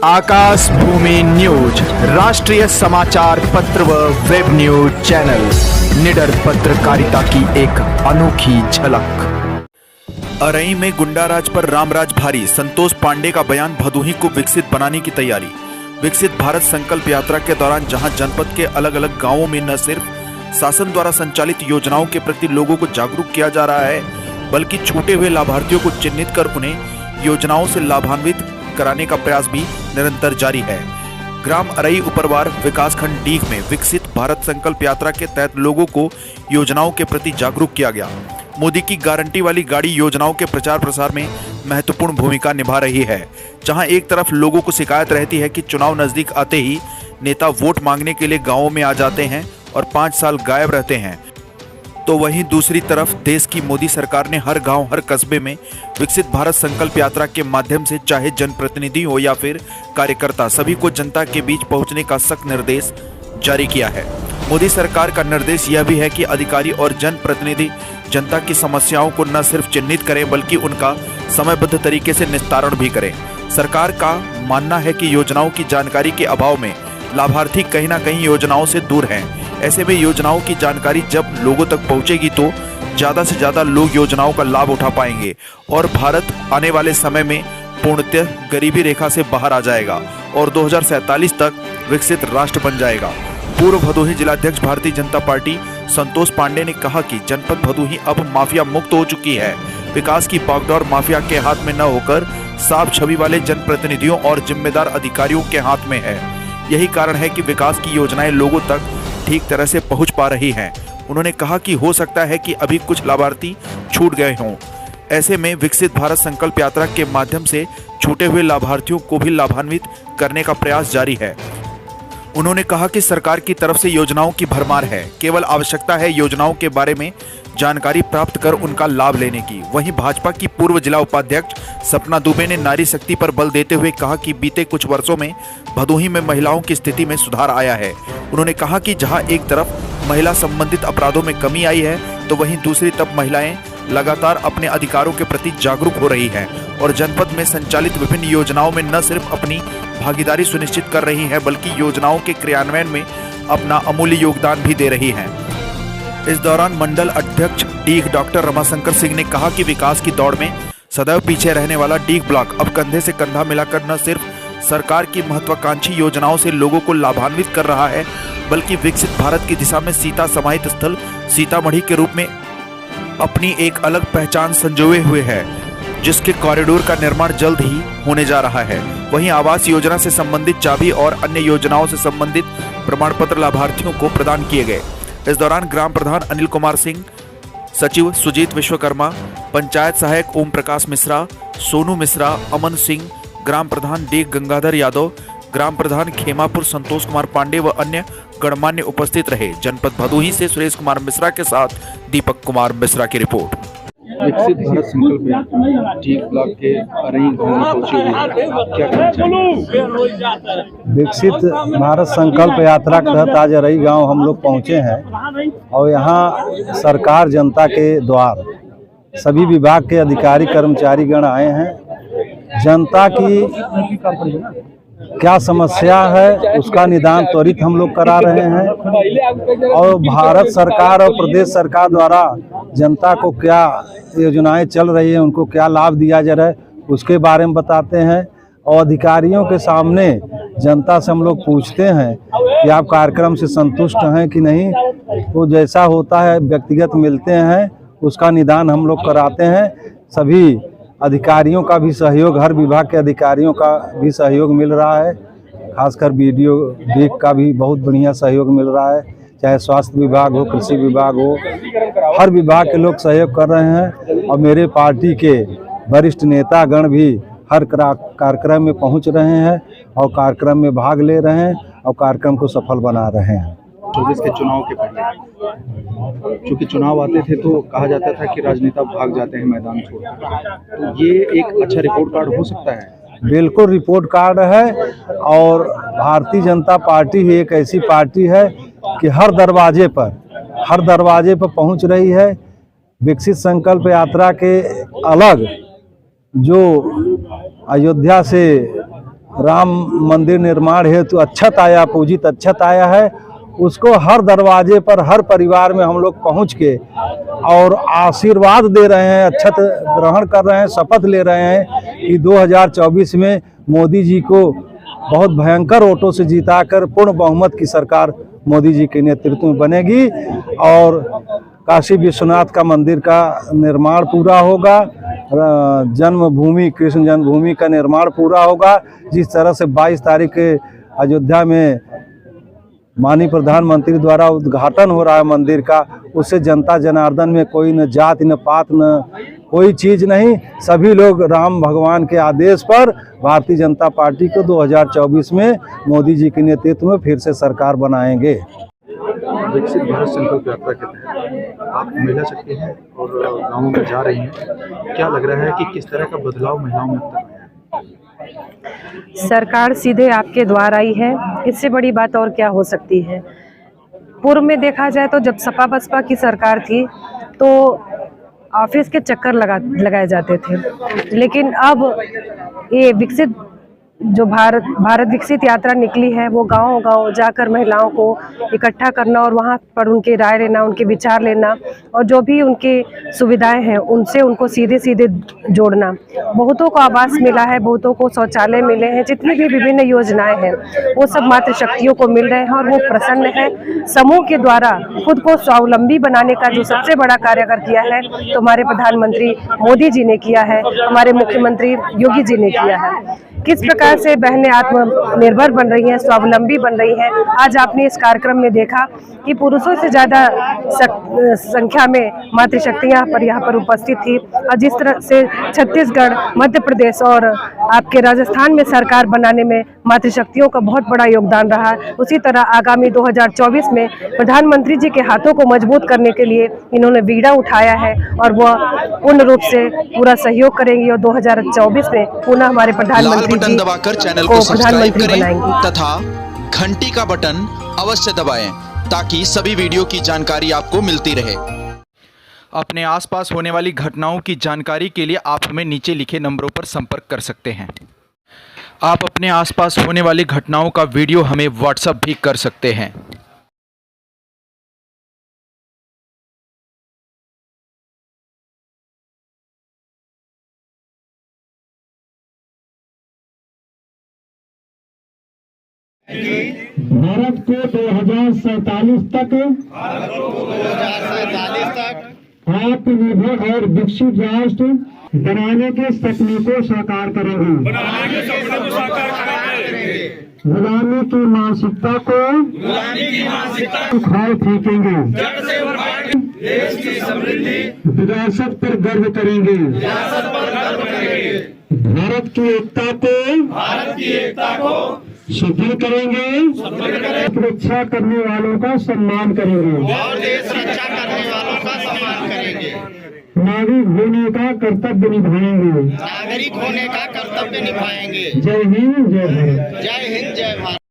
आकाश भूमि news राष्ट्रीय समाचार पत्र व वेब न्यूज चैनल निडर पत्रकारिता की एक अनोखी झलक। अरई में गुंडाराज पर रामराज भारी, संतोष पांडे का बयान भदोही को विकसित बनाने की तैयारी। विकसित भारत संकल्प यात्रा के दौरान जहां जनपद के अलग अलग गांवों में न सिर्फ शासन द्वारा संचालित योजनाओं के प्रति लोगों को जागरूक किया जा रहा है, बल्कि छूटे हुए लाभार्थियों को चिन्हित कर उन्हें योजनाओं से लाभान्वित कराने का प्रयास भी निरंतर जारी है। ग्राम अरई उपरवार विकासखंड डीग में विकसित भारत संकल्प यात्रा के तहत लोगों को योजनाओं के प्रति जागरूक किया गया। मोदी की गारंटी वाली गाड़ी योजनाओं के प्रचार प्रसार में महत्वपूर्ण भूमिका निभा रही है। जहां एक तरफ लोगों को शिकायत रहती है कि चुनाव नजदीक आते ही नेता वोट मांगने के लिए गांवों में आ जाते हैं और 5 साल गायब रहते हैं, तो वहीं दूसरी तरफ देश की मोदी सरकार ने हर गांव हर कस्बे में विकसित भारत संकल्प यात्रा के माध्यम से चाहे जनप्रतिनिधि हो या फिर कार्यकर्ता, सभी को जनता के बीच पहुंचने का सख्त निर्देश जारी किया है। मोदी सरकार का निर्देश यह भी है कि अधिकारी और जनप्रतिनिधि जनता की समस्याओं को न सिर्फ चिन्हित करें बल्कि उनका समयबद्ध तरीके से निस्तारण भी करें। सरकार का मानना है कि योजनाओं की जानकारी के अभाव में लाभार्थी कहीं ना कहीं योजनाओं से दूर हैं। ऐसे में योजनाओं की जानकारी जब लोगों तक पहुंचेगी तो ज़्यादा से ज़्यादा लोग योजनाओं का लाभ उठा पाएंगे और भारत आने वाले समय में पूर्णतः गरीबी रेखा से बाहर आ जाएगा और 2047 तक विकसित राष्ट्र बन जाएगा। पूर्व भदोही जिलाध्यक्ष भारतीय जनता पार्टी संतोष पांडे ने कहा कि जनपद भदोही अब माफिया मुक्त हो चुकी है। विकास की बागडोर माफिया के हाथ में न होकर साफ छवि वाले जनप्रतिनिधियों और जिम्मेदार अधिकारियों के हाथ में है। यही कारण है कि विकास की योजनाएं लोगों तक ठीक तरह से पहुंच पा रही हैं। उन्होंने कहा कि हो सकता है कि अभी कुछ लाभार्थी छूट गए हों। ऐसे में विकसित भारत संकल्प यात्रा के माध्यम से छूटे हुए लाभार्थियों को भी लाभान्वित करने का प्रयास जारी है। उन्होंने कहा कि सरकार की तरफ से योजनाओं की भरमार है, केवल आवश्यकता है योजनाओं के बारे में जानकारी प्राप्त कर उनका लाभ लेने की। वहीं भाजपा की पूर्व जिला उपाध्यक्ष सपना दुबे ने नारी शक्ति पर बल देते हुए कहा कि बीते कुछ वर्षों में भदोही में महिलाओं की स्थिति में सुधार आया है। उन्होंने कहा कि जहां एक तरफ महिला संबंधित अपराधों में कमी आई है, तो वहीं दूसरी तरफ महिलाएं लगातार अपने अधिकारों के प्रति जागरूक हो रही हैं और जनपद में संचालित विभिन्न योजनाओं में न सिर्फ अपनी भागीदारी सुनिश्चित कर रही हैं बल्कि योजनाओं के क्रियान्वयन में अपना अमूल्य योगदान भी दे रही हैं। इस दौरान मंडल अध्यक्ष डीग डॉक्टर रमाशंकर सिंह ने कहा कि विकास की दौड़ में सदैव पीछे रहने वाला डीग ब्लॉक अब कंधे से कंधा मिलाकर न सिर्फ सरकार की महत्वाकांक्षी योजनाओं से लोगों को लाभान्वित कर रहा है, बल्कि विकसित भारत की दिशा में सीता समाहित स्थल सीतामढ़ी के रूप में अपनी एक अलग पहचान संजोए हुए है, जिसके कॉरिडोर का निर्माण जल्द ही होने जा रहा है। वहीं आवास योजना से संबंधित चाबी और अन्य योजनाओं से संबंधित प्रमाण पत्र लाभार्थियों को प्रदान किए गए। इस दौरान ग्राम प्रधान अनिल कुमार सिंह, सचिव सुजीत विश्वकर्मा, पंचायत सहायक ओम प्रकाश मिश्रा, सोनू मिश्रा, अमन सिंह, ग्राम प्रधान डीग गंगाधर यादव, ग्राम प्रधान खेमापुर संतोष कुमार पांडे व अन्य गणमान्य उपस्थित रहे। जनपद भदोही से सुरेश कुमार मिश्रा के साथ दीपक कुमार मिश्रा की रिपोर्ट। विकसित भारत संकल्प यात्रा डीग ब्लॉक के अरई गांव में पहुंची हुई है, क्या कहना चाहिए? विकसित भारत संकल्प यात्रा के तहत आज अरई गांव हम लोग पहुंचे हैं और यहाँ सरकार जनता के द्वार सभी विभाग के अधिकारी कर्मचारी गण आए हैं। जनता की क्या समस्या है उसका निदान त्वरित हम लोग करा रहे हैं और भारत सरकार और प्रदेश सरकार द्वारा जनता को क्या योजनाएं चल रही हैं, उनको क्या लाभ दिया जा रहा है उसके बारे में बताते हैं और अधिकारियों के सामने जनता से हम लोग पूछते हैं कि आप कार्यक्रम से संतुष्ट हैं कि नहीं। तो जैसा होता है व्यक्तिगत मिलते हैं, उसका निदान हम लोग कराते हैं। सभी अधिकारियों का भी सहयोग, हर विभाग के अधिकारियों का भी सहयोग मिल रहा है, खासकर वीडियो डीग का भी बहुत बढ़िया सहयोग मिल रहा है। चाहे स्वास्थ्य विभाग हो, कृषि विभाग हो, हर विभाग के लोग सहयोग कर रहे हैं और मेरे पार्टी के वरिष्ठ नेतागण भी हर कार्यक्रम में पहुंच रहे हैं और कार्यक्रम में भाग ले रहे हैं और कार्यक्रम को सफल बना रहे हैं। 24 के चुनाव के पहले चूँकि चुनाव आते थे तो कहा जाता था कि राजनेता भाग जाते हैं मैदान छोड़कर, तो ये एक अच्छा रिपोर्ट कार्ड हो सकता है। बिल्कुल रिपोर्ट कार्ड है और भारतीय जनता पार्टी ही एक ऐसी पार्टी है कि हर दरवाजे पर पहुंच रही है। विकसित संकल्प यात्रा के अलग जो अयोध्या से राम मंदिर निर्माण हेतु अक्षत आया, पूजित अक्षत आया है, उसको हर दरवाजे पर, हर परिवार में हम लोग पहुँच के और आशीर्वाद दे रहे हैं, अक्षत ग्रहण कर रहे हैं, शपथ ले रहे हैं कि 2024 में मोदी जी को बहुत भयंकर वोटों से जिताकर पूर्ण बहुमत की सरकार मोदी जी के नेतृत्व में बनेगी और काशी विश्वनाथ का मंदिर का निर्माण पूरा होगा, जन्मभूमि, कृष्ण जन्मभूमि का निर्माण पूरा होगा। जिस तरह से 22 तारीख के अयोध्या में माननीय प्रधानमंत्री द्वारा उद्घाटन हो रहा है मंदिर का, उससे जनता जनार्दन में कोई न जात न पात न कोई चीज़ नहीं, सभी लोग राम भगवान के आदेश पर भारतीय जनता पार्टी को 2024 में मोदी जी के नेतृत्व में फिर से सरकार बनाएंगे। विकसित भारत संकल्प यात्रा के तहत आप महिला शक्ति हैं और गाँवों में जा रही हैं, क्या लग रहा है कि किस तरह का बदलाव महिलाओं में अब तक आया है? सरकार सीधे आपके द्वार आई है, इससे बड़ी बात और क्या हो सकती है। पूर्व में देखा जाए तो जब सपा बसपा की सरकार थी तो ऑफिस के चक्कर लगाए जाते थे, लेकिन अब ये विकसित जो भारत विकसित यात्रा निकली है वो गांव-गांव जाकर महिलाओं को इकट्ठा करना और वहां पर उनके राय लेना, उनके विचार लेना और जो भी उनके सुविधाएं हैं उनसे उनको सीधे सीधे जोड़ना। बहुतों को आवास मिला है, बहुतों को शौचालय मिले हैं, जितनी भी विभिन्न योजनाएं हैं वो सब मातृशक्तियों को मिल रहे हैं और वो प्रसन्न है। समूह के द्वारा खुद को स्वावलंबी बनाने का जो सबसे बड़ा कार्य अगर किया है तो हमारे प्रधानमंत्री मोदी जी ने किया है, हमारे मुख्यमंत्री योगी जी ने किया है। किस प्रकार से बहनें आत्मनिर्भर बन रही हैं, स्वावलंबी बन रही हैं। आज आपने इस कार्यक्रम में देखा कि पुरुषों से ज़्यादा संख्या में मातृशक्तियाँ यहाँ पर उपस्थित थी और जिस तरह से छत्तीसगढ़, मध्य प्रदेश और आपके राजस्थान में सरकार बनाने में मातृशक्तियों का बहुत बड़ा योगदान रहा, उसी तरह आगामी 2024 में प्रधानमंत्री जी के हाथों को मजबूत करने के लिए इन्होंने बीड़ा उठाया है और वह पूर्ण रूप से पूरा सहयोग करेंगी और 2024 में पुनः हमारे प्रधानमंत्री बटन दबाकर चैनल को सब्सक्राइब करें तथा घंटी का बटन अवश्य दबाएं ताकि सभी वीडियो की जानकारी आपको मिलती रहे। अपने आसपास होने वाली घटनाओं की जानकारी के लिए आप हमें नीचे लिखे नंबरों पर संपर्क कर सकते हैं। आप अपने आसपास होने वाली घटनाओं का वीडियो हमें व्हाट्सएप भी कर सकते हैं। भारत को 2047 तक आत्मनिर्भर और विकसित राष्ट्र बनाने के सपने को साकार करेंगे। गुलामी की मानसिकता को उखाड़ फेंकेंगे। विरासत पर गर्व करेंगे। भारत की एकता को सुदृढ़ करेंगे। सुरक्षा करने वालों का सम्मान करेंगे और देश रक्षा करने वालों का सम्मान करेंगे। नागरिक होने का कर्तव्य निभाएंगे। जय हिंद, जय भारत।